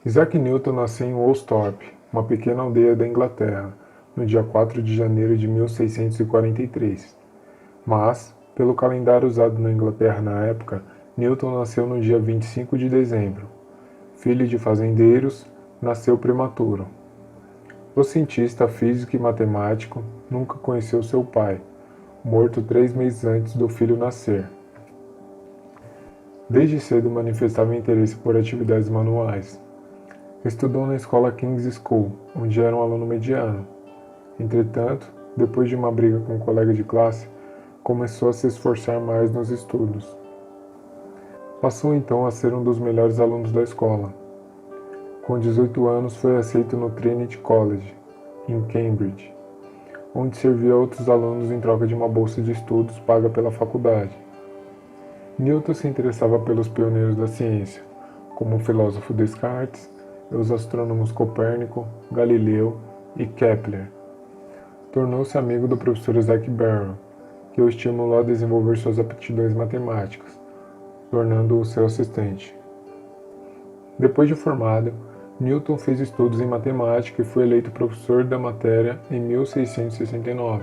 Isaac Newton nasceu em Woolsthorpe, uma pequena aldeia da Inglaterra, no dia 4 de janeiro de 1643. Mas, pelo calendário usado na Inglaterra na época, Newton nasceu no dia 25 de dezembro. Filho de fazendeiros, nasceu prematuro. O cientista físico e matemático nunca conheceu seu pai, morto 3 meses antes do filho nascer. Desde cedo manifestava interesse por atividades manuais. Estudou na escola King's School, onde era um aluno mediano. Entretanto, depois de uma briga com um colega de classe, começou a se esforçar mais nos estudos. Passou então a ser um dos melhores alunos da escola. Com 18 anos foi aceito no Trinity College, em Cambridge, onde servia a outros alunos em troca de uma bolsa de estudos paga pela faculdade. Newton se interessava pelos pioneiros da ciência, como o filósofo Descartes e os astrônomos Copérnico, Galileu e Kepler. Tornou-se amigo do professor Isaac Barrow, que o estimulou a desenvolver suas aptidões matemáticas, tornando-o seu assistente. Depois de formado, Newton fez estudos em matemática e foi eleito professor da matéria em 1669.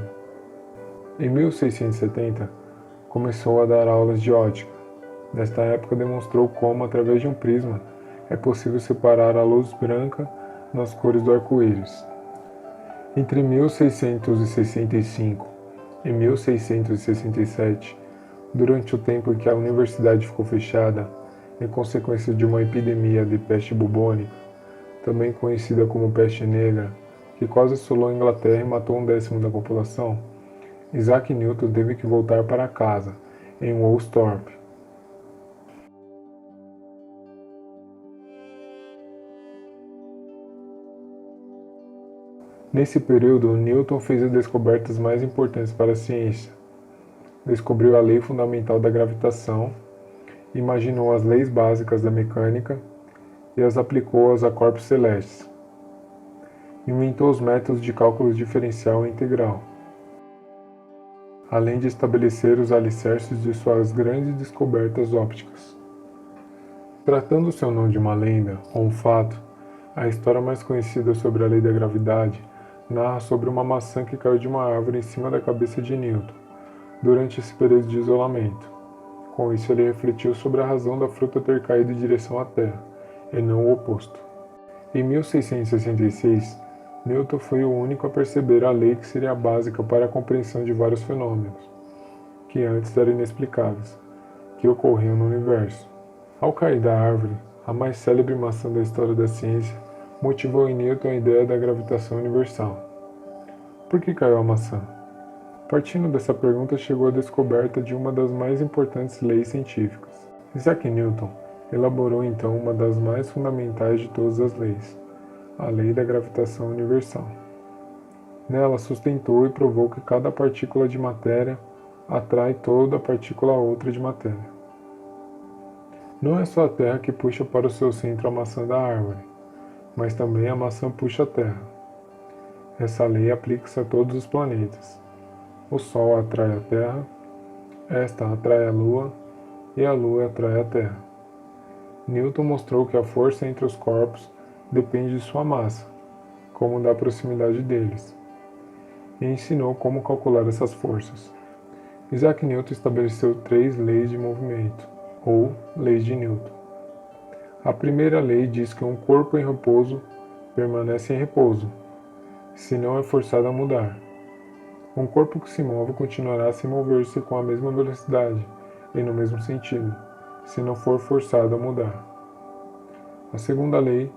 Em 1670, começou a dar aulas de ótica. Nesta época demonstrou como, através de um prisma, é possível separar a luz branca nas cores do arco-íris. Entre 1665 e 1667, durante o tempo em que a universidade ficou fechada, em consequência de uma epidemia de peste bubônica, também conhecida como peste negra, que quase assolou a Inglaterra e matou 1/10 da população, Isaac Newton teve que voltar para casa, em Woolsthorpe. Nesse período, Newton fez as descobertas mais importantes para a ciência. Descobriu a lei fundamental da gravitação, imaginou as leis básicas da mecânica e as aplicou a corpos celestes. Inventou os métodos de cálculo diferencial e integral, além de estabelecer os alicerces de suas grandes descobertas ópticas. Tratando-se ou não de uma lenda ou um fato, a história mais conhecida sobre a lei da gravidade narra sobre uma maçã que caiu de uma árvore em cima da cabeça de Newton, durante esse período de isolamento. Com isso, ele refletiu sobre a razão da fruta ter caído em direção à Terra, e não o oposto. Em 1666, Newton foi o único a perceber a lei que seria básica para a compreensão de vários fenômenos, que antes eram inexplicáveis, que ocorriam no universo. Ao cair da árvore, a mais célebre maçã da história da ciência motivou em Newton a ideia da gravitação universal. Por que caiu a maçã? Partindo dessa pergunta chegou a descoberta de uma das mais importantes leis científicas. Isaac Newton elaborou então uma das mais fundamentais de todas as leis, a lei da gravitação universal. Nela sustentou e provou que cada partícula de matéria atrai toda partícula outra de matéria. Não é só a Terra que puxa para o seu centro a maçã da árvore, mas também a maçã puxa a Terra. Essa lei aplica-se a todos os planetas. O Sol atrai a Terra, esta atrai a Lua e a Lua atrai a Terra. Newton mostrou que a força entre os corpos depende de sua massa, como da proximidade deles, e ensinou como calcular essas forças. Isaac Newton estabeleceu 3 leis de movimento, ou leis de Newton. A primeira lei diz que um corpo em repouso permanece em repouso, se não é forçado a mudar. Um corpo que se move continuará a se mover-se com a mesma velocidade e no mesmo sentido, se não for forçado a mudar. A segunda lei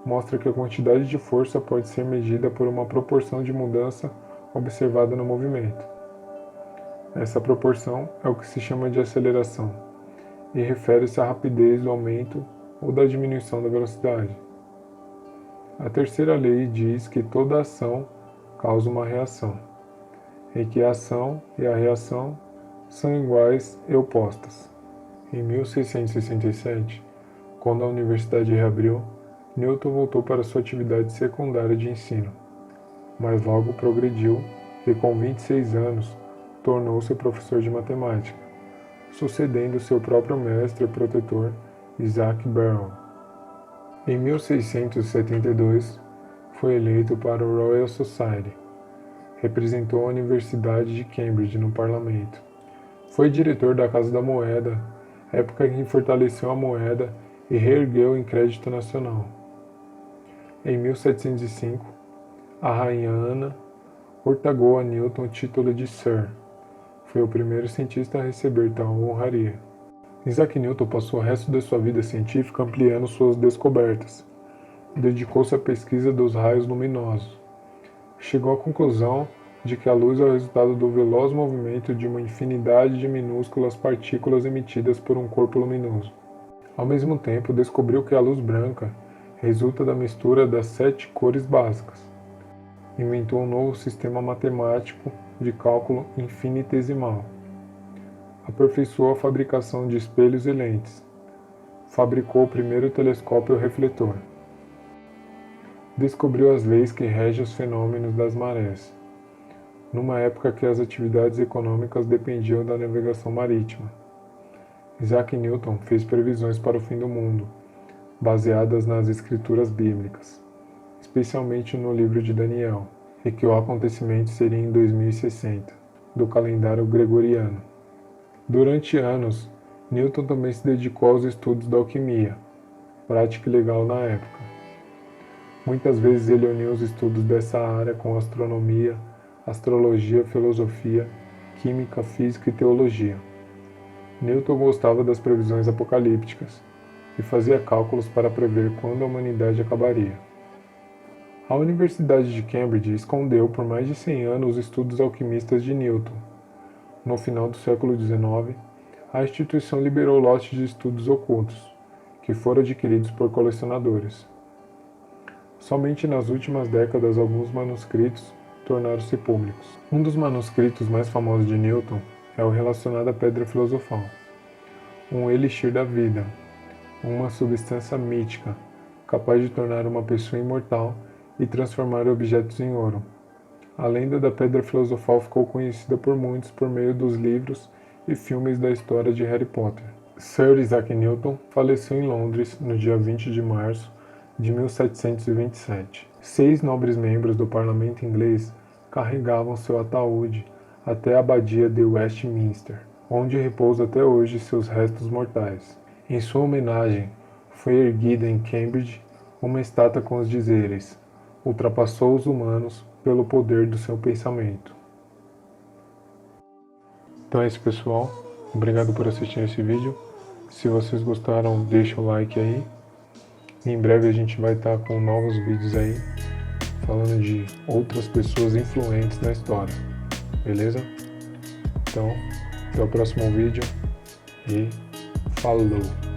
mostra que a quantidade de força pode ser medida por uma proporção de mudança observada no movimento. Essa proporção é o que se chama de aceleração, e refere-se à rapidez do aumento ou da diminuição da velocidade. A terceira lei diz que toda ação causa uma reação, e que a ação e a reação são iguais e opostas. Em 1667, quando a universidade reabriu, Newton voltou para sua atividade secundária de ensino, mas logo progrediu e com 26 anos tornou-se professor de matemática, sucedendo seu próprio mestre e protetor, Isaac Barrow. Em 1672, foi eleito para o Royal Society. Representou a Universidade de Cambridge no parlamento. Foi diretor da Casa da Moeda, época em que fortaleceu a moeda e reergueu em crédito nacional. Em 1705, a rainha Ana outorgou a Newton o título de Sir. Foi o primeiro cientista a receber tal honraria. Isaac Newton passou o resto de sua vida científica ampliando suas descobertas. Dedicou-se à pesquisa dos raios luminosos. Chegou à conclusão de que a luz é o resultado do veloz movimento de uma infinidade de minúsculas partículas emitidas por um corpo luminoso. Ao mesmo tempo, descobriu que a luz branca resulta da mistura das 7 cores básicas. Inventou um novo sistema matemático de cálculo infinitesimal. Aperfeiçoou a fabricação de espelhos e lentes. Fabricou o primeiro telescópio refletor. Descobriu as leis que regem os fenômenos das marés, numa época que as atividades econômicas dependiam da navegação marítima. Isaac Newton fez previsões para o fim do mundo, baseadas nas escrituras bíblicas, especialmente no livro de Daniel, e que o acontecimento seria em 2060, do calendário gregoriano. Durante anos, Newton também se dedicou aos estudos da alquimia, prática ilegal na época. Muitas vezes ele uniu os estudos dessa área com astronomia, astrologia, filosofia, química, física e teologia. Newton gostava das previsões apocalípticas e fazia cálculos para prever quando a humanidade acabaria. A Universidade de Cambridge escondeu por mais de 100 anos os estudos alquimistas de Newton. No final do século XIX, a instituição liberou lotes de estudos ocultos, que foram adquiridos por colecionadores. Somente nas últimas décadas alguns manuscritos tornaram-se públicos. Um dos manuscritos mais famosos de Newton é o relacionado à pedra filosofal, um elixir da vida, uma substância mítica, capaz de tornar uma pessoa imortal e transformar objetos em ouro. A lenda da pedra filosofal ficou conhecida por muitos por meio dos livros e filmes da história de Harry Potter. Sir Isaac Newton faleceu em Londres no dia 20 de março de 1727. 6 nobres membros do parlamento inglês carregavam seu ataúde até a abadia de Westminster, onde repousa até hoje seus restos mortais. Em sua homenagem, foi erguida em Cambridge uma estátua com os dizeres: ultrapassou os humanos pelo poder do seu pensamento. Então é isso, pessoal. Obrigado por assistir esse vídeo. Se vocês gostaram, deixa o like aí. Em breve a gente vai estar com novos vídeos aí, falando de outras pessoas influentes na história. Beleza? Então, até o próximo vídeo e falou!